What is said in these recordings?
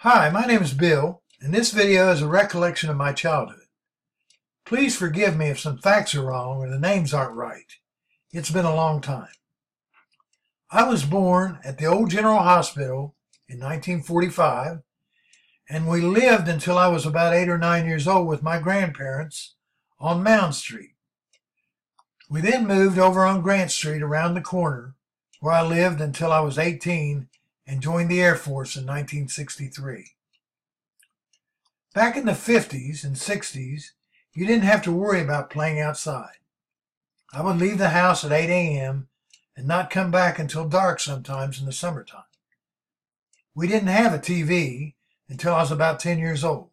Hi, my name is Bill, and this video is a recollection of my childhood. Please forgive me if some facts are wrong or the names aren't right. It's been a long time. I was born at the old General Hospital in 1945, and we lived until I was about 8 or 9 years old with my grandparents on Mound Street. We then moved over on Grant Street around the corner, where I lived until I was 18 and joined the Air Force in 1963. Back in the 50s and 60s, you didn't have to worry about playing outside. I would leave the house at 8 a.m. and not come back until dark sometimes in the summertime. We didn't have a TV until I was about 10 years old,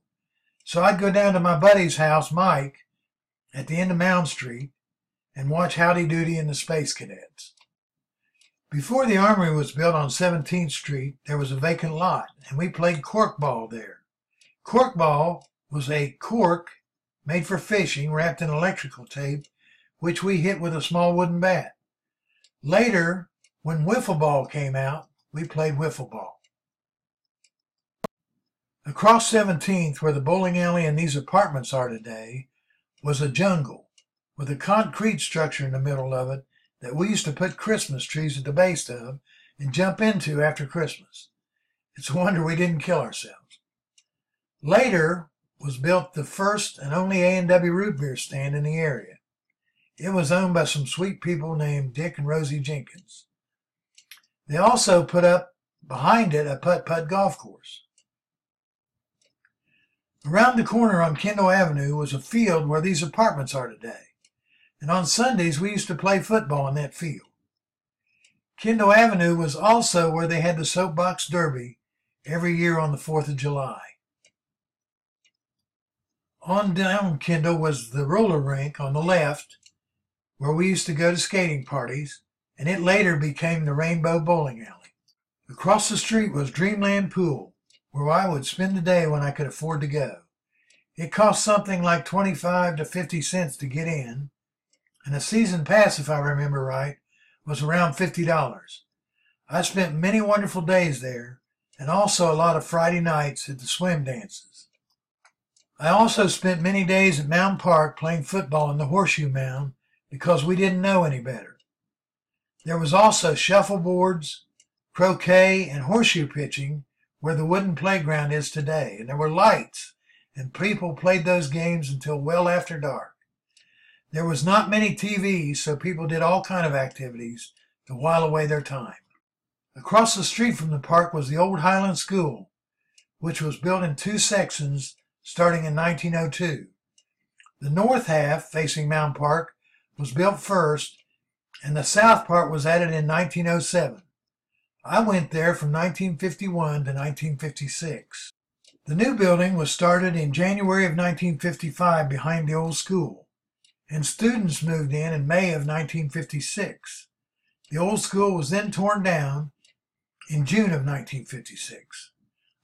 so I'd go down to my buddy's house, Mike, at the end of Mound Street, and watch Howdy Doody and the Space Cadets. Before the Armory was built on 17th Street, there was a vacant lot, and we played corkball there. Corkball was a cork made for fishing wrapped in electrical tape, which we hit with a small wooden bat. Later, when wiffle ball came out, we played wiffle ball. Across 17th, where the bowling alley and these apartments are today, was a jungle with a concrete structure in the middle of it that we used to put Christmas trees at the base of and jump into after Christmas. It's a wonder we didn't kill ourselves. Later was built the first and only A&W root beer stand in the area. It was owned by some sweet people named Dick and Rosie Jenkins. They also put up behind it a putt-putt golf course. Around the corner on Kendall Avenue was a field where these apartments are today. And on Sundays, we used to play football in that field. Kendall Avenue was also where they had the soapbox derby every year on the 4th of July. On down Kendall was the roller rink on the left, where we used to go to skating parties, and it later became the Rainbow Bowling Alley. Across the street was Dreamland Pool, where I would spend the day when I could afford to go. It cost something like 25 to 50 cents to get in, and a season pass, if I remember right, was around $50. I spent many wonderful days there, and also a lot of Friday nights at the swim dances. I also spent many days at Mound Park playing football in the horseshoe mound because we didn't know any better. There was also shuffleboards, croquet, and horseshoe pitching where the wooden playground is today, and there were lights, and people played those games until well after dark. There was not many TVs, so people did all kinds of activities to while away their time. Across the street from the park was the old Highland School, which was built in 2 sections starting in 1902. The north half, facing Mound Park, was built first, and the south part was added in 1907. I went there from 1951 to 1956. The new building was started in January of 1955 behind the old school, and students moved in May of 1956. The old school was then torn down in June of 1956.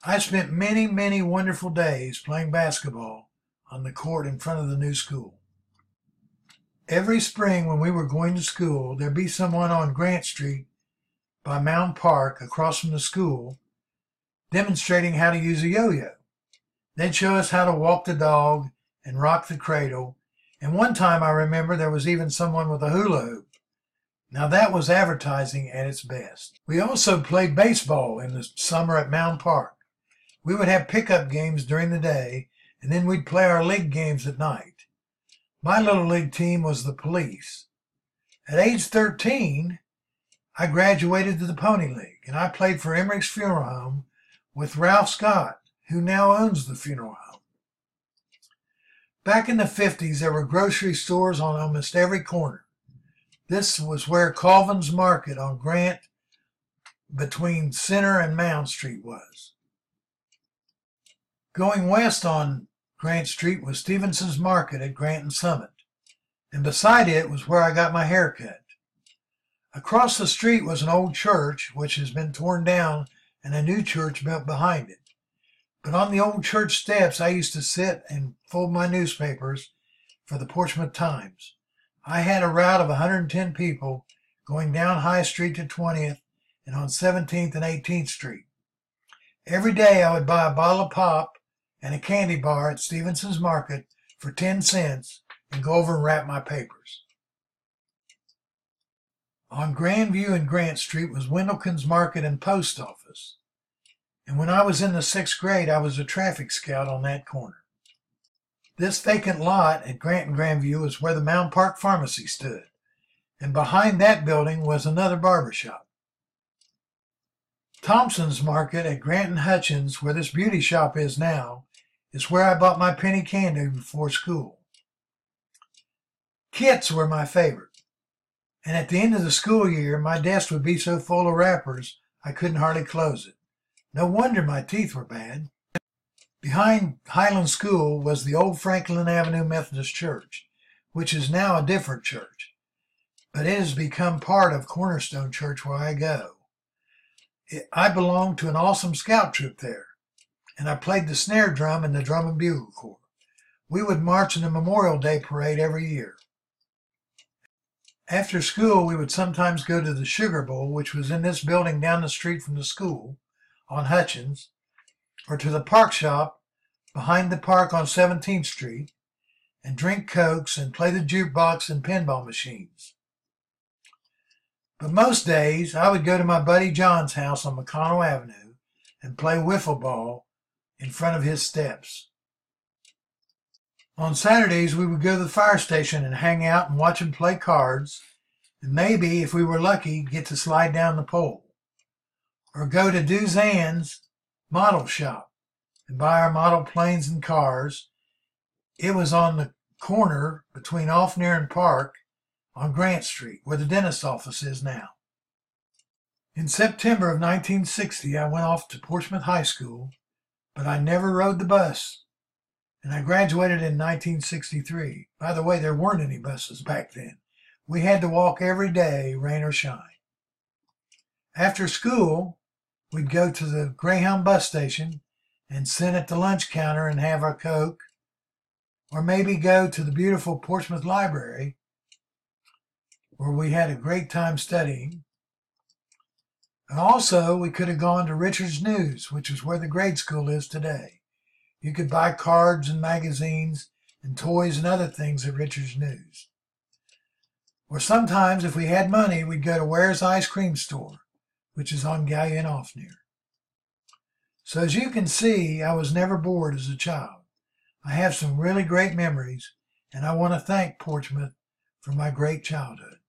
I spent many, many wonderful days playing basketball on the court in front of the new school. Every spring when we were going to school, there'd be someone on Grant Street by Mound Park across from the school demonstrating how to use a yo-yo. They'd show us how to walk the dog and rock the cradle, and one time I remember there was even someone with a hula hoop. Now that was advertising at its best. We also played baseball in the summer at Mound Park. We would have pickup games during the day, and then we'd play our league games at night. My little league team was the Police. At age 13, I graduated to the Pony League, and I played for Emmerich's Funeral Home with Ralph Scott, who now owns the funeral home. Back in the 50s, there were grocery stores on almost every corner. This was where Colvin's Market on Grant between Center and Mound Street was. Going west on Grant Street was Stevenson's Market at Grant and Summit, and beside it was where I got my hair cut. Across the street was an old church, which has been torn down and a new church built behind it. But on the old church steps, I used to sit and fold my newspapers for the Portsmouth Times. I had a route of 110 people going down High Street to 20th and on 17th and 18th Street. Every day I would buy a bottle of pop and a candy bar at Stevenson's Market for 10 cents and go over and wrap my papers. On Grandview and Grant Street was Wendellkins Market and Post Office. And when I was in the 6th grade, I was a traffic scout on that corner. This vacant lot at Grant and Grandview is where the Mound Park Pharmacy stood. And behind that building was another barber shop. Thompson's Market at Grant and Hutchins, where this beauty shop is now, is where I bought my penny candy before school. Kits were my favorite. And at the end of the school year, my desk would be so full of wrappers, I couldn't hardly close it. No wonder my teeth were bad. Behind Highland School was the old Franklin Avenue Methodist Church, which is now a different church, but it has become part of Cornerstone Church where I go. I belonged to an awesome scout troop there, and I played the snare drum in the drum and bugle corps. We would march in the Memorial Day parade every year. After school, we would sometimes go to the Sugar Bowl, which was in this building down the street from the school on Hutchins, or to the Park Shop behind the park on 17th Street, and drink Cokes and play the jukebox and pinball machines. But most days, I would go to my buddy John's house on McConnell Avenue and play wiffle ball in front of his steps. On Saturdays, we would go to the fire station and hang out and watch him play cards, and maybe, if we were lucky, get to slide down the pole. Or go to Duzan's model shop and buy our model planes and cars. It was on the corner between Offnear and Park on Grant Street, where the dentist's office is now. In September of 1960, I went off to Portsmouth High School, but I never rode the bus. And I graduated in 1963. By the way, there weren't any buses back then. We had to walk every day, rain or shine. After school, we'd go to the Greyhound bus station and sit at the lunch counter and have our Coke, or maybe go to the beautiful Portsmouth Library, where we had a great time studying. And also, we could have gone to Richard's News, which is where the grade school is today. You could buy cards and magazines and toys and other things at Richard's News. Or sometimes, if we had money, we'd go to Ware's Ice Cream Store, which is on Gallia and Offnear. So as you can see, I was never bored as a child. I have some really great memories, and I want to thank Portsmouth for my great childhood.